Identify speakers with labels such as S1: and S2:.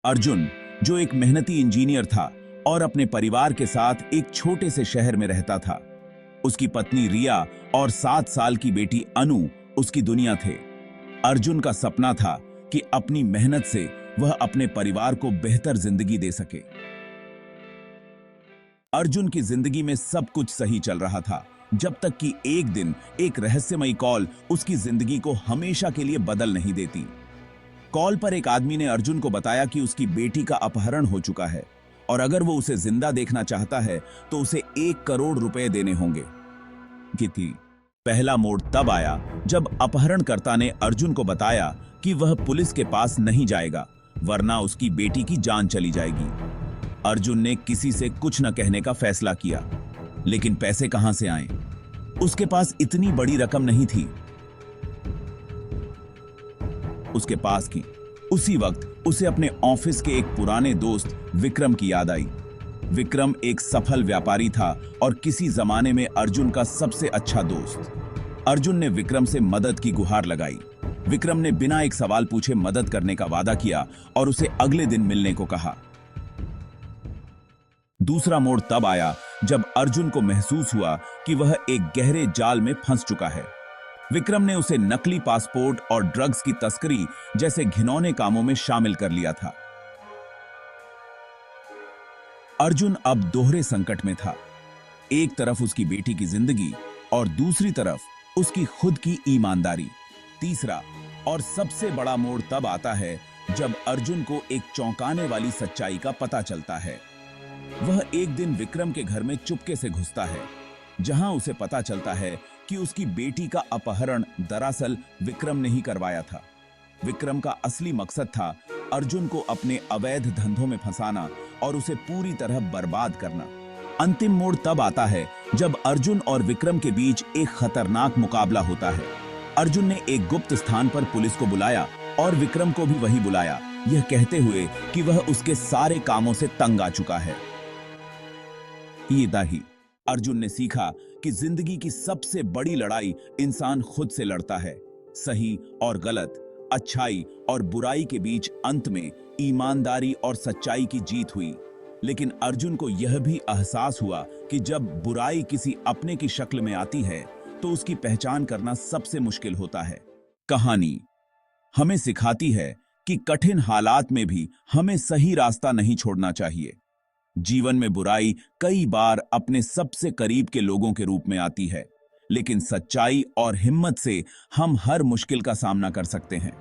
S1: अर्जुन, जो एक मेहनती इंजीनियर था और अपने परिवार के साथ एक छोटे से शहर में रहता था। उसकी पत्नी रिया और 7 साल की बेटी अनु उसकी दुनिया थे। अर्जुन का सपना था कि अपनी मेहनत से वह अपने परिवार को बेहतर जिंदगी दे सके। अर्जुन की जिंदगी में सब कुछ सही चल रहा था, जब तक कि एक दिन एक रहस्यमयी कॉल उसकी जिंदगी को हमेशा के लिए बदल नहीं देती। कॉल पर एक आदमी ने अर्जुन को बताया कि उसकी बेटी का अपहरण हो चुका है और अगर वो उसे जिंदा देखना चाहता है तो उसे 1 करोड़ रुपए देने होंगे। कितनी पहला मोड़ तब आया जब अपहरणकर्ता ने अर्जुन को बताया कि वह पुलिस के पास नहीं जाएगा, वरना उसकी बेटी की जान चली जाएगी। अर्जुन ने किसी से कुछ न कहने का फैसला किया, लेकिन पैसे कहां से आए? उसके पास इतनी बड़ी रकम नहीं थी उसके पास की। उसी वक्त उसे अपने ऑफिस के एक पुराने दोस्त विक्रम की याद आई। विक्रम एक सफल व्यापारी था और किसी जमाने में अर्जुन का सबसे अच्छा दोस्त। अर्जुन ने विक्रम से मदद की गुहार लगाई। विक्रम ने बिना एक सवाल पूछे मदद करने का वादा किया और उसे अगले दिन मिलने को कहा। दूसरा मोड़ तब आया जब अर्जुन को महसूस हुआ कि वह एक गहरे जाल में फंस चुका है। विक्रम ने उसे नकली पासपोर्ट और ड्रग्स की तस्करी जैसे घिनौने कामों में शामिल कर लिया था। अर्जुन अब दोहरे संकट में था। एक तरफ उसकी बेटी की जिंदगी और दूसरी तरफ उसकी खुद की ईमानदारी। तीसरा और सबसे बड़ा मोड़ तब आता है जब अर्जुन को एक चौंकाने वाली सच्चाई का पता चलता है। वह एक दिन विक्रम के घर में चुपके से घुसता है, जहां उसे पता चलता है कि उसकी बेटी का अपहरण दरअसल विक्रम ने ही करवाया था। विक्रम का असली मकसद था अर्जुन को अपने अवैध धंधों में फंसाना और उसे पूरी तरह बर्बाद करना। अंतिम मोड़ तब आता है जब अर्जुन और विक्रम के बीच एक खतरनाक मुकाबला होता है। अर्जुन ने एक गुप्त स्थान पर पुलिस को बुलाया और विक्रम को भी वही बुलाया, यह कहते हुए कि वह उसके सारे कामों से तंग आ चुका है। ही अर्जुन ने सीखा कि जिंदगी की सबसे बड़ी लड़ाई इंसान खुद से लड़ता है। सही और गलत, अच्छाई और बुराई के बीच अंत में ईमानदारी और सच्चाई की जीत हुई। लेकिन अर्जुन को यह भी एहसास हुआ कि जब बुराई किसी अपने की शक्ल में आती है तो उसकी पहचान करना सबसे मुश्किल होता है। कहानी हमें सिखाती है कि कठिन हालात में भी हमें सही रास्ता नहीं छोड़ना चाहिए। जीवन में बुराई कई बार अपने सबसे करीब के लोगों के रूप में आती है, लेकिन सच्चाई और हिम्मत से हम हर मुश्किल का सामना कर सकते हैं।